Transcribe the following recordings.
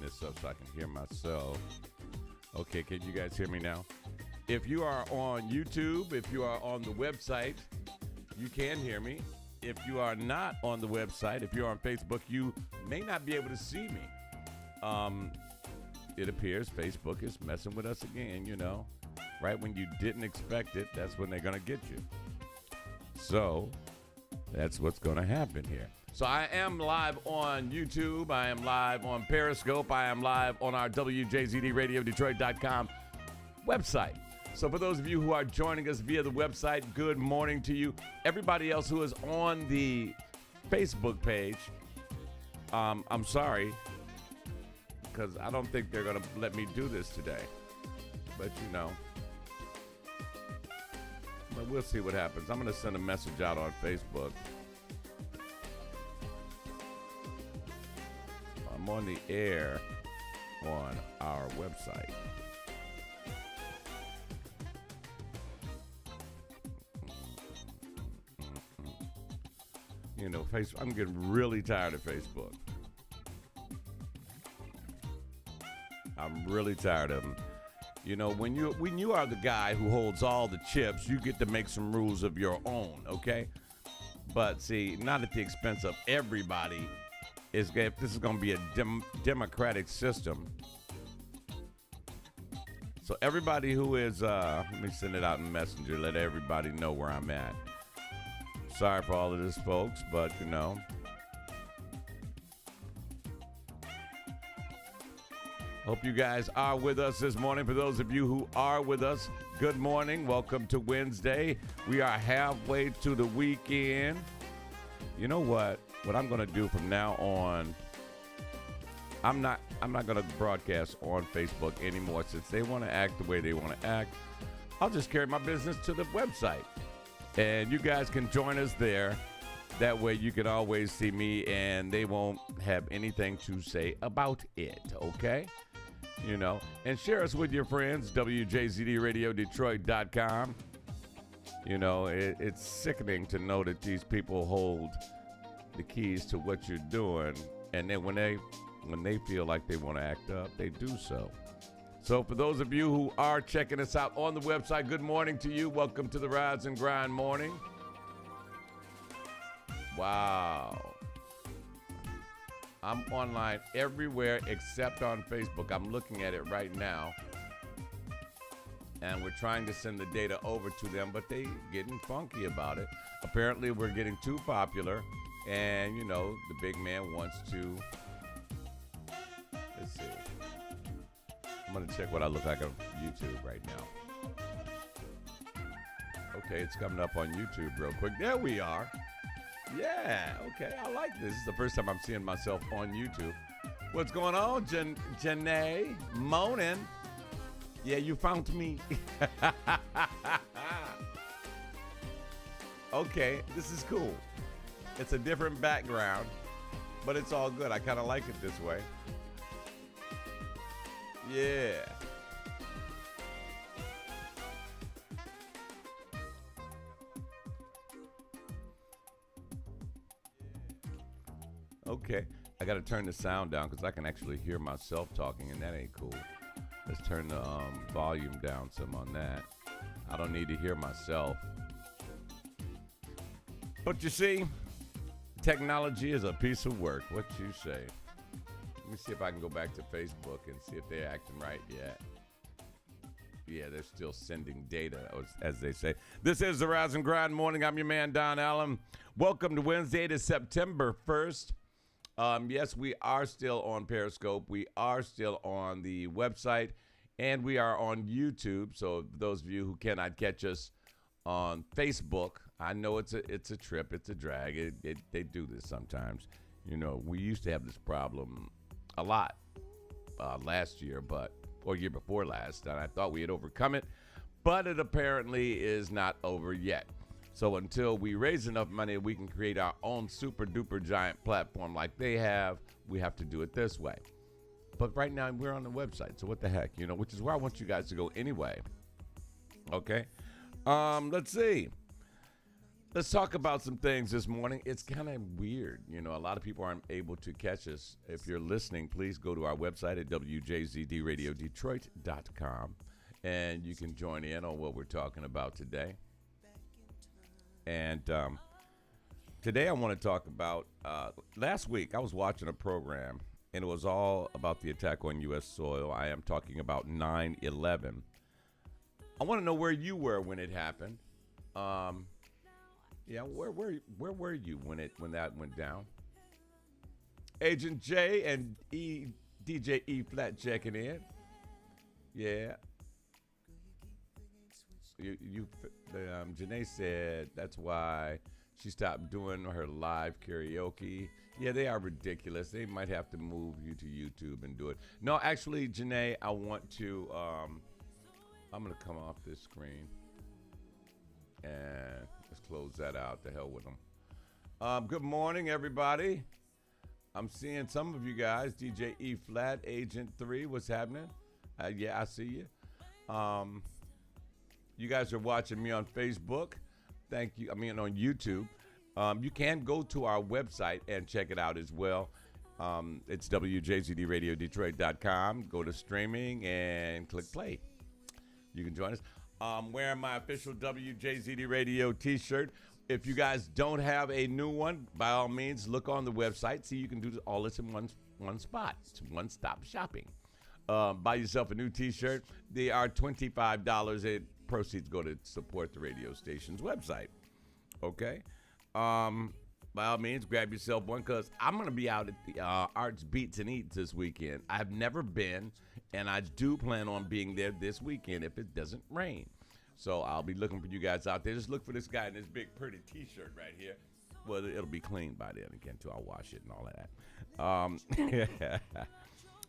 this up so I can hear myself. Okay, can you guys hear me now? If you are on YouTube, if you are on the website, you can hear me. If you are not on the website, if you're on Facebook, you may not be able to see me. It appears Facebook is messing with us again, you know. Right when you didn't expect it, that's when they're going to get you. So that's what's going to happen here. So I am live on YouTube. I am live on Periscope. I am live on our WJZDRadioDetroit.com website. So for those of you who are joining us via the website, good morning to you. Everybody else who is on the Facebook page, I'm sorry, because I don't think they're going to let me do this today. But, you know, but we'll see what happens. I'm going to send a message out on Facebook. I'm on the air on our website. You know, Facebook, I'm getting really tired of Facebook. I'm really tired of them. You know, when you are the guy who holds all the chips, you get to make some rules of your own, okay? But see, not at the expense of everybody. If this is going to be a democratic system. So everybody who is, let me send it out in Messenger, let everybody know where I'm at. Sorry for all of this, folks, but you know. Hope you guys are with us this morning. For those of you who are with us, good morning. Welcome to Wednesday. We are halfway to the weekend. You know what? What I'm going to do from now on, I'm not going to broadcast on Facebook anymore since they want to act the way they want to act. I'll just carry my business to the website. And you guys can join us there. That way you can always see me and they won't have anything to say about it, okay? You know, and share us with your friends, WJZDRadioDetroit.com. You know, it's sickening to know that these people hold the keys to what you're doing. And then when they feel like they want to act up, they do so. So for those of you who are checking us out on the website, good morning to you. Welcome to the Rise and Grind Morning. Wow. I'm online everywhere except on Facebook. I'm looking at it right now. And we're trying to send the data over to them, but they getting funky about it. Apparently we're getting too popular. And, you know, the big man wants to, let's see. I'm going to check what I look like on YouTube right now. Okay, it's coming up on YouTube real quick. There we are. Yeah, okay, I like this. This is the first time I'm seeing myself on YouTube. What's going on, Janae? Moaning. Yeah, you found me. Okay, this is cool. It's a different background, but it's all good. I kind of like it this way. Yeah. Okay. I got to turn the sound down because I can actually hear myself talking, and that ain't cool. Let's turn the volume down some on that. I don't need to hear myself. But you see, technology is a piece of work. What you say? Let me see if I can go back to Facebook and see if they're acting right yet. Yeah, they're still sending data, as they say. This is the Rise and Grind Morning. I'm your man, Don Allen. Welcome to Wednesday. It is September 1st. Yes, we are still on Periscope. We are still on the website, and we are on YouTube. So those of you who cannot catch us on Facebook, I know it's a trip, it's a drag. They do this sometimes. You know, we used to have this problem a lot last year, or year before last, and I thought we had overcome it, but it apparently is not over yet. So until we raise enough money, we can create our own super duper giant platform like they have. We have to do it this way. But right now we're on the website, so what the heck, you know, which is where I want you guys to go anyway. Okay. Let's see. Let's talk about some things this morning. It's kind of weird. A lot of people aren't able to catch us. If you're listening, please go to our website at wjzdradiodetroit.com, and you can join in on what we're talking about today. And today I want to talk about, last week I was watching a program, and it was all about the attack on U.S. soil. I am talking about 9/11. I want to know where you were when it happened. Yeah, where were you when that went down? Agent J and DJ E Flat checking in. Yeah. Janae said that's why she stopped doing her live karaoke. Yeah, they are ridiculous. They might have to move you to YouTube and do it. No, actually, Janae, I want to. I'm gonna come off this screen and let's close that out. The hell with them. Good morning, everybody. I'm seeing some of you guys. DJ E Flat, Agent 3, what's happening? Yeah, I see you. You guys are watching me on Facebook. Thank you. On YouTube. You can go to our website and check it out as well. It's wjzdradio.detroit.com. Go to streaming and click play. You can join us. Wearing my official WJZD Radio t-shirt. If you guys don't have a new one, by all means, look on the website. See, you can do all this in one spot. It's one-stop shopping. Buy yourself a new t-shirt. They are $25. Proceeds go to support the radio station's website. Okay? By all means, grab yourself one, because I'm going to be out at the Arts Beats and Eats this weekend. I've never been, and I do plan on being there this weekend if it doesn't rain. So I'll be looking for you guys out there. Just look for this guy in this big, pretty T-shirt right here. Well, it'll be clean by then again, too. I'll wash it and all that.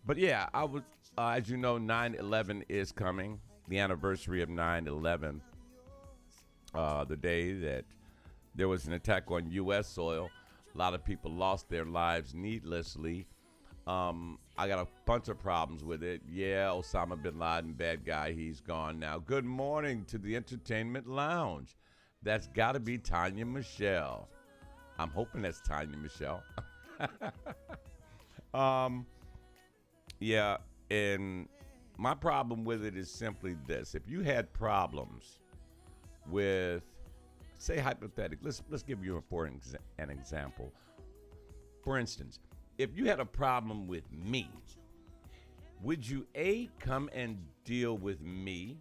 But yeah, I was, as you know, 9/11 is coming. The anniversary of 9/11, the day that there was an attack on U.S. soil. A lot of people lost their lives needlessly. I got a bunch of problems with it. Yeah, Osama bin Laden, bad guy. He's gone now. Good morning to the Entertainment Lounge. That's got to be Tanya Michelle. I'm hoping that's Tanya Michelle. Yeah, and my problem with it is simply this. If you had problems with, say hypothetically, let's give you an example. For instance, if you had a problem with me, would you A, come and deal with me,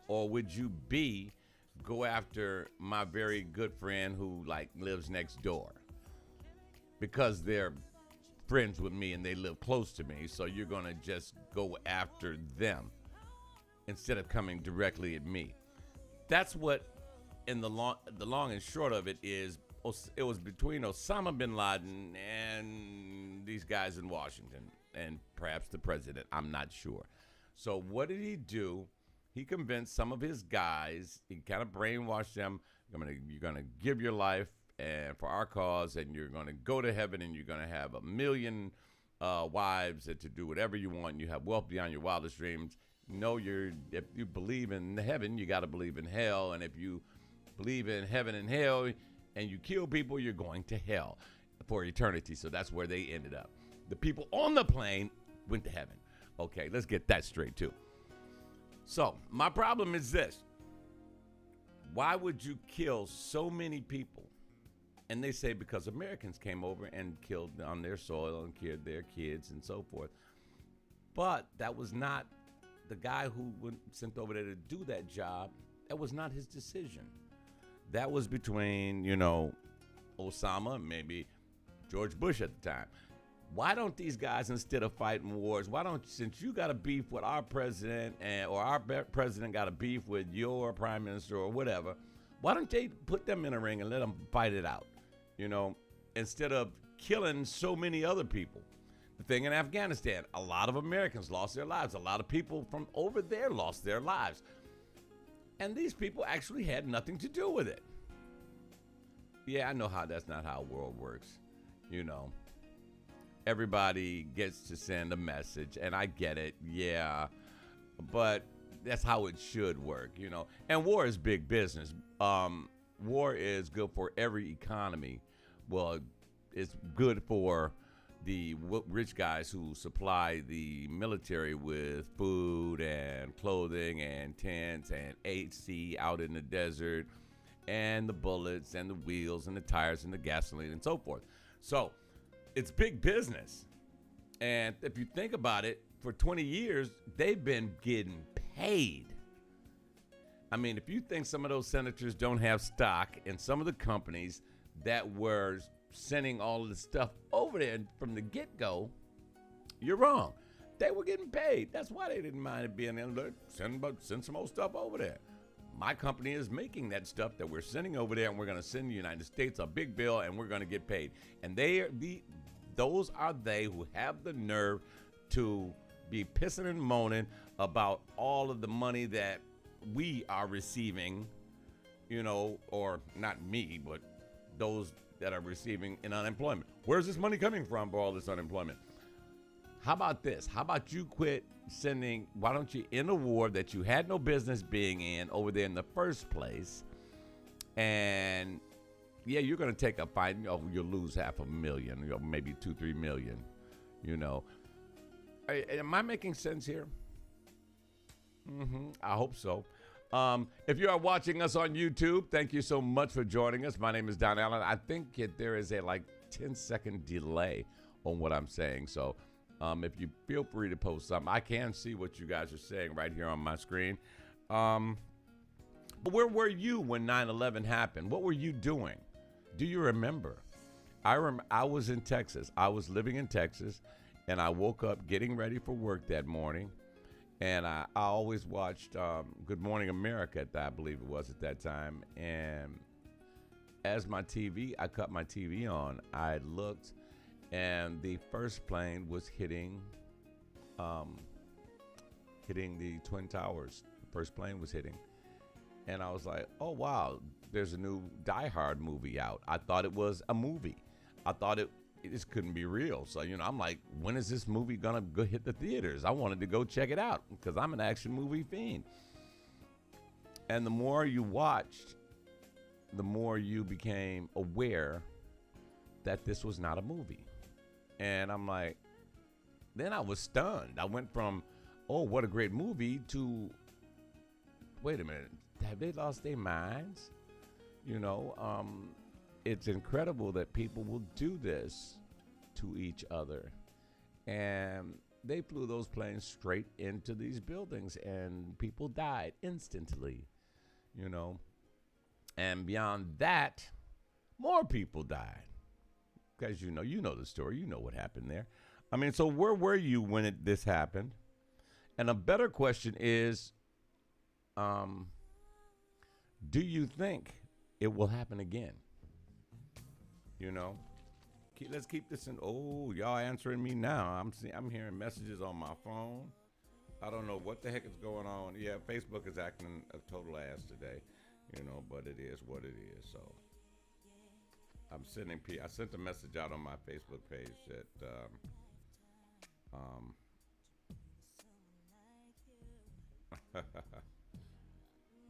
or would you B, go after my very good friend who lives next door? Because they're friends with me and they live close to me, so you're gonna just go after them instead of coming directly at me. That's what, in the long and short of it is, it was between Osama bin Laden and these guys in Washington, and perhaps the president. I'm not sure. So what did he do? He convinced some of his guys. He kind of brainwashed them. You're gonna give your life and for our cause, and you're gonna go to heaven, and you're gonna have 1 million wives to do whatever you want. And you have wealth beyond your wildest dreams. If you believe in heaven, you got to believe in hell, and if you believe in heaven and hell, and you kill people, you're going to hell for eternity. So that's where they ended up. The people on the plane went to heaven. Okay, let's get that straight too. So my problem is this. Why would you kill so many people? And they say because Americans came over and killed on their soil and killed their kids and so forth. But that was not the guy who was sent over there to do that job. That was not his decision. That was between, Osama and maybe George Bush at the time. Why don't these guys, instead of fighting wars, since you got a beef with our president or our president got a beef with your prime minister or whatever, why don't they put them in a ring and let them fight it out, instead of killing so many other people? The thing in Afghanistan, a lot of Americans lost their lives. A lot of people from over there lost their lives. And these people actually had nothing to do with it. Yeah, I know that's not how the world works. Everybody gets to send a message, and I get it, yeah. But that's how it should work, And war is big business. war is good for every economy. Well, it's good for the rich guys who supply the military with food and clothing and tents and AC out in the desert and the bullets and the wheels and the tires and the gasoline and so forth. So it's big business. And if you think about it, for 20 years, they've been getting paid. I mean, if you think some of those senators don't have stock in some of the companies that were sending all of the stuff over there from the get-go, you're wrong. They were getting paid. That's why they didn't mind it being there. Send some more stuff over there. My company is making that stuff that we're sending over there, and we're going to send the United States a big bill, and we're going to get paid. And those are they who have the nerve to be pissing and moaning about all of the money that we are receiving, or not me, but those that are receiving in unemployment. Where's this money coming from for all this unemployment? How about this? How about you quit sending, why don't you end a war that you had no business being in over there in the first place? And yeah, you're going to take a fight. You'll lose $500,000, maybe 2-3 million, Am I making sense here? I hope so. If you are watching us on YouTube, thank you so much for joining us. My name is Don Allen. I think there is a 10-second delay on what I'm saying. So if you feel free to post something, I can see what you guys are saying right here on my screen. But where were you when 9/11 happened? What were you doing? Do you remember? I was in Texas. I was living in Texas, and I woke up getting ready for work that morning. And I always watched Good Morning America, I believe it was at that time. And as I cut my TV on, I looked, and the first plane was hitting the Twin Towers. The first plane was hitting. And I was like, oh, wow, there's a new Die Hard movie out. I thought it was a movie. I thought this couldn't be real. So, I'm like, when is this movie going to go hit the theaters? I wanted to go check it out because I'm an action movie fiend. And the more you watched, the more you became aware that this was not a movie. And I'm like, then I was stunned. I went from, oh, what a great movie to, wait a minute, have they lost their minds? It's incredible that people will do this to each other. And they flew those planes straight into these buildings, and people died instantly, And beyond that, more people died. Because you know the story. You know what happened there. I mean, so where were you when this happened? And a better question is, do you think it will happen again? Let's keep this in. Oh, y'all answering me now. I'm hearing messages on my phone. I don't know what the heck is going on. Yeah, Facebook is acting a total ass today, but it is what it is. So I sent a message out on my Facebook page that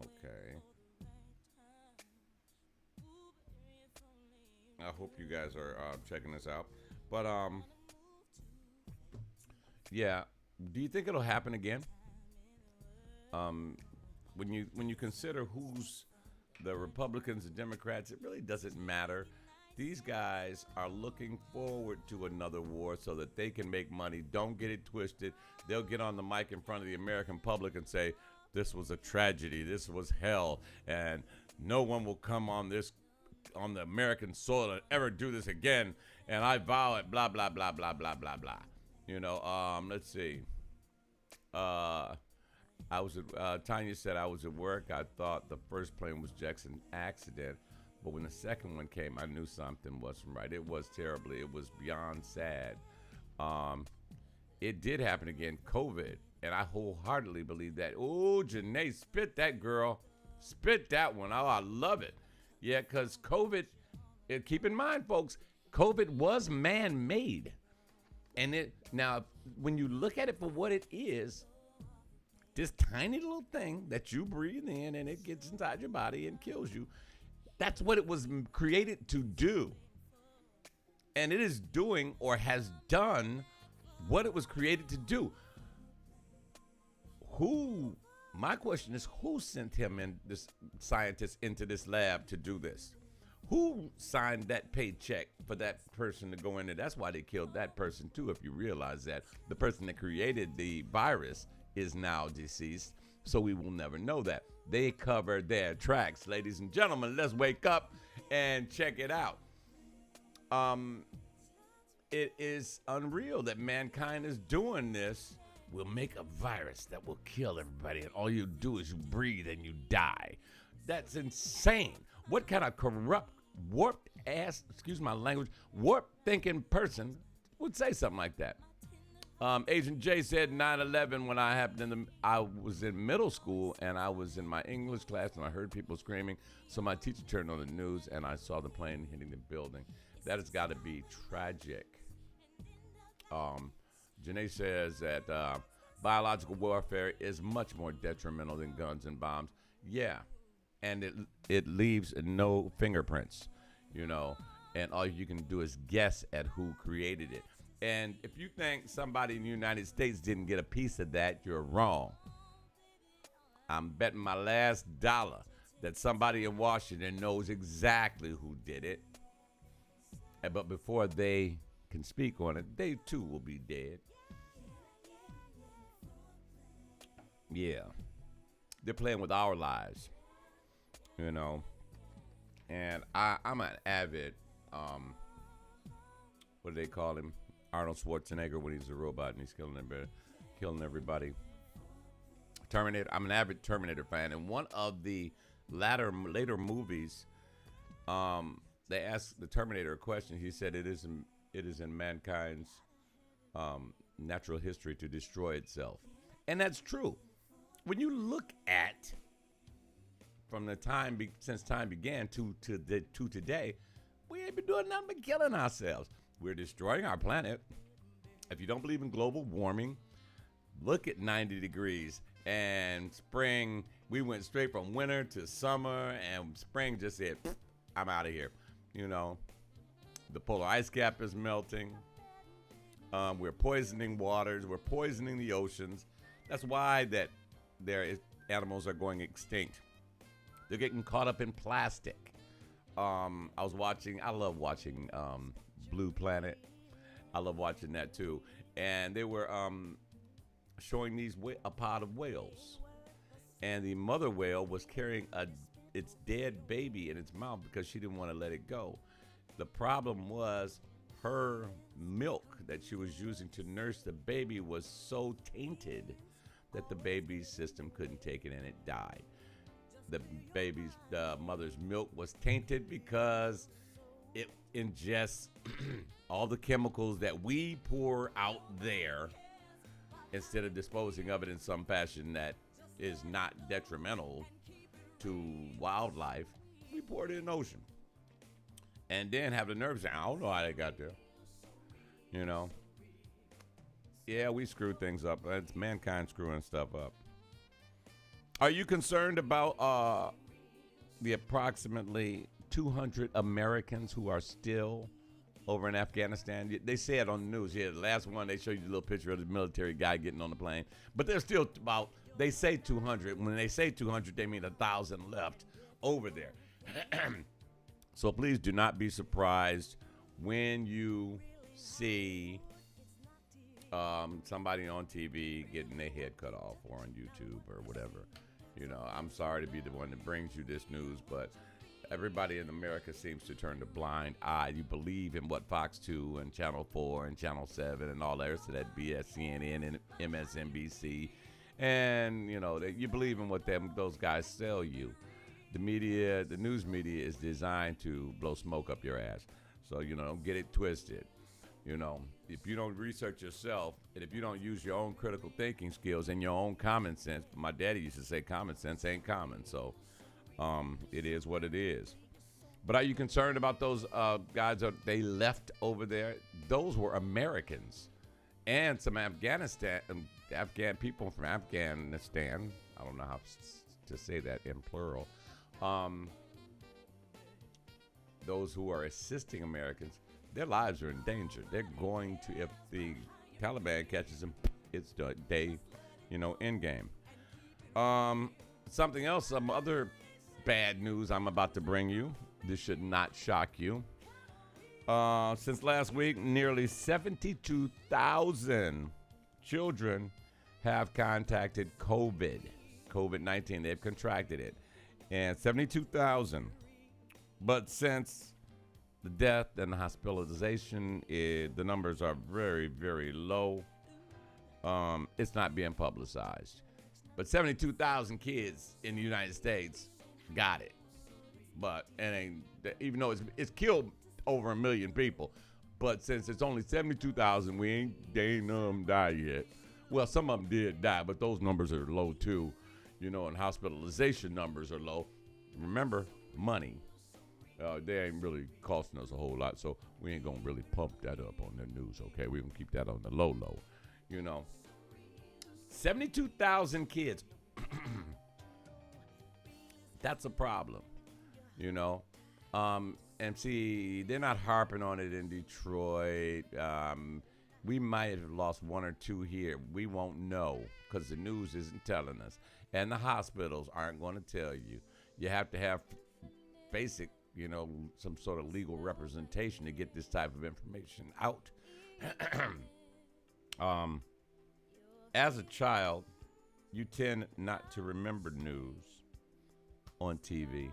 okay. I hope you guys are checking this out. But yeah, do you think it'll happen again? When you consider who's the Republicans and Democrats, it really doesn't matter. These guys are looking forward to another war so that they can make money. Don't get it twisted. They'll get on the mic in front of the American public and say, this was a tragedy, this was hell, and no one will come on the American soil and ever do this again, and I vow it, blah, blah, blah, blah, blah, blah, blah. Let's see. Tanya said I was at work. I thought the first plane was Jackson accident, but when the second one came, I knew something wasn't right. It was terribly. It was beyond sad. It did happen again, COVID, and I wholeheartedly believe that. Oh, Janae, spit that, girl. Spit that one. Oh, I love it. Yeah, because COVID, keep in mind, folks, COVID was man-made. And now, when you look at it for what it is, this tiny little thing that you breathe in and it gets inside your body and kills you, That's what it was created to do. And it is doing or has done what it was created to do. My question is, who sent him and this scientist into this lab to do this? Who signed that paycheck for that person to go in there? That's why they killed that person too, if you realize that. The person that created the virus is now deceased, so we will never know that. They covered their tracks. Ladies and gentlemen, let's wake up and check it out. It is unreal that mankind is doing this. We'll make a virus that will kill everybody, and all you do is you breathe and you die. That's insane. What kind of corrupt, warped ass, excuse my language, warped thinking person would say something like that? Agent J said 9/11 when I was in middle school, and I was in my English class, and I heard people screaming. So my teacher turned on the news, and I saw the plane hitting the building. That has got to be tragic. Janae says that biological warfare is much more detrimental than guns and bombs. Yeah, and it leaves no fingerprints, and all you can do is guess at who created it. And if you think somebody in the United States didn't get a piece of that, you're wrong. I'm betting my last dollar that somebody in Washington knows exactly who did it. But before they can speak on it, they too will be dead. Yeah. They're playing with our lives, And I'm an avid, what do they call him? Arnold Schwarzenegger when he's a robot and he's killing everybody. Terminator. I'm an avid Terminator fan. And one of the later movies, they asked the Terminator a question. He said it is in mankind's natural history to destroy itself. And that's true. When you look at from the time since time began to today, we ain't been doing nothing but killing ourselves. We're destroying our planet. If you don't believe in global warming, look at 90 degrees and spring. We went straight from winter to summer, and spring just said, I'm out of here. The polar ice cap is melting. We're poisoning waters. We're poisoning the oceans. That's why animals are going extinct. They're getting caught up in plastic. I love watching Blue Planet. I love watching that too. And they were showing a pod of whales. And the mother whale was carrying its dead baby in its mouth because she didn't want to let it go. The problem was her milk that she was using to nurse the baby was so tainted that the baby's system couldn't take it and it died. The mother's milk was tainted because it ingests all the chemicals that we pour out there instead of disposing of it in some fashion that is not detrimental to wildlife. We pour it in the ocean. And then have the nerve say, I don't know how they got there. Yeah, we screwed things up. It's mankind screwing stuff up. Are you concerned about the approximately 200 Americans who are still over in Afghanistan? They say it on the news. Yeah, the last one, they show you the little picture of the military guy getting on the plane. But there's still they say 200. When they say 200, they mean 1,000 left over there. So please do not be surprised when you see somebody on TV getting their head cut off or on YouTube or whatever. I'm sorry to be the one that brings you this news, but everybody in America seems to turn a blind eye. You believe in what Fox 2 and Channel 4 and Channel 7 and all that rest of that BS, CNN and MSNBC. And, you believe in what those guys sell you. The media, the news media is designed to blow smoke up your ass. So, don't get it twisted. If you don't research yourself and if you don't use your own critical thinking skills and your own common sense, my daddy used to say common sense ain't common. So it is what it is. But are you concerned about those guys that they left over there? Those were Americans and some Afghan people from Afghanistan. I don't know how to say that in plural. those who are assisting Americans, their lives are in danger. They're going to, if the Taliban catches them, it's the day, end game. Something else, some other bad news I'm about to bring you. This should not shock you. Since last week, nearly 72,000 children have contacted COVID-19. They've contracted it. And 72,000. But since the death and the hospitalization, the numbers are very, very low. It's not being publicized. But 72,000 kids in the United States got it. But even though it's killed over 1 million people, but since it's only 72,000, they ain't none of them died yet. Well, some of them did die, but those numbers are low too, and hospitalization numbers are low. Remember, money. They ain't really costing us a whole lot, so we ain't gonna really pump that up on the news, okay? We're gonna keep that on the low. 72,000 kids. That's a problem, And see, they're not harping on it in Detroit. We might have lost 1 or 2 here. We won't know because the news isn't telling us. And the hospitals aren't going to tell you. You have to have basic, some sort of legal representation to get this type of information out. As a child, you tend not to remember news on TV.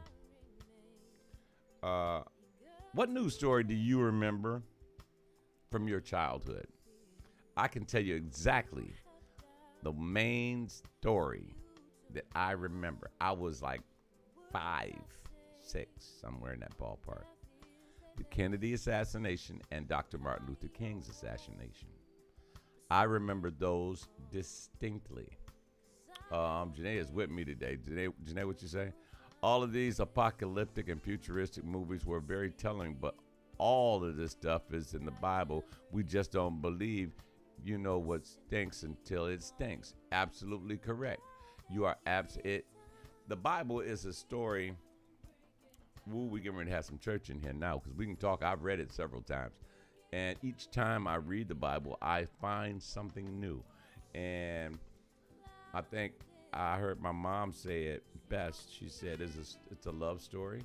What news story do you remember from your childhood? I can tell you exactly the main story that I remember. I was like 5, 6, somewhere in that ballpark. The Kennedy assassination and Dr. Martin Luther King's assassination. I remember those distinctly. Janae is with me today. Janae, what you say? All of these apocalyptic and futuristic movies were very telling, but all of this stuff is in the Bible. We just don't believe what stinks until it stinks. Absolutely correct. You are the Bible is a story. We getting ready to have some church in here now because we can talk. I've read it several times. And each time I read the Bible, I find something new. And I think I heard my mom say it best. She said it's a love story.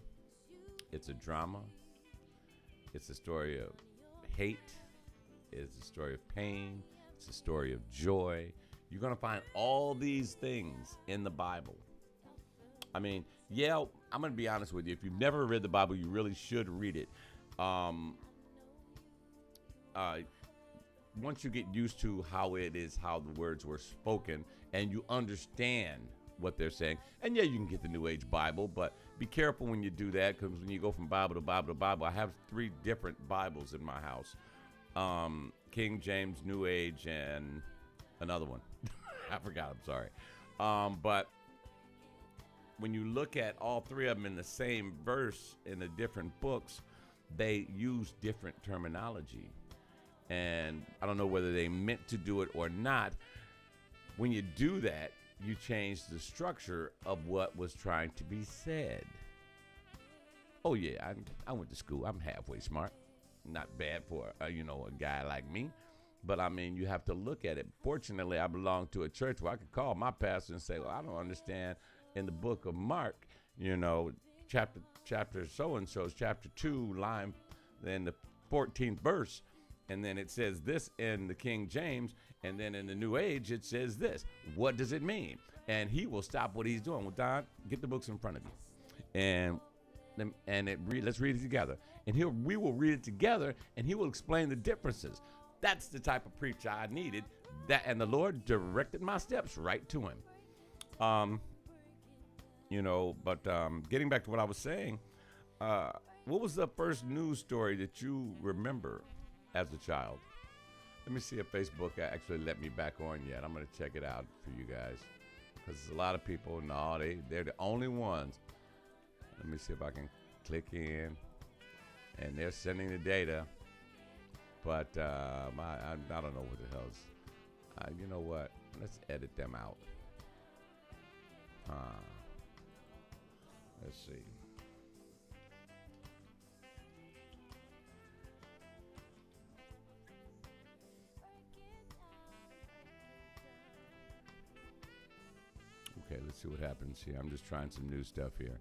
It's a drama. It's a story of hate. It's a story of pain. It's a story of joy. You're going to find all these things in the Bible. I mean, yeah, I'm going to be honest with you. If you've never read the Bible, you really should read it. Once you get used to how it is, how the words were spoken, and you understand what they're saying, and yeah, you can get the New Age Bible, but be careful when you do that, because when you go from Bible to Bible to Bible, I have 3 different Bibles in my house. King James, New Age, and another one. I forgot, I'm sorry. But when you look at all 3 of them in the same verse in the different books, they use different terminology. And I don't know whether they meant to do it or not. When you do that, you change the structure of what was trying to be said. Oh, yeah, I went to school. I'm halfway smart. Not bad for, a guy like me. But, I mean, you have to look at it. Fortunately, I belong to a church where I could call my pastor and say, well, I don't understand in the book of Mark, chapter so-and-so, chapter 2, line, then the 14th verse. And then it says this in the King James, and then in the New Age, it says this. What does it mean? And he will stop what he's doing. Well, Don, get the books in front of you. And let's read it together. And we will read it together, and he will explain the differences. That's the type of preacher I needed. And the Lord directed my steps right to him. Getting back to what I was saying, what was the first news story that you remember as a child? Let me see if Facebook actually let me back on yet. I'm going to check it out for you guys. Because a lot of people, they're the only ones. Let me see if I can click in. And they're sending the data. But I don't know what the hell's. You know what? Let's edit them out. Let's see. Okay, let's see what happens here. I'm just trying some new stuff here.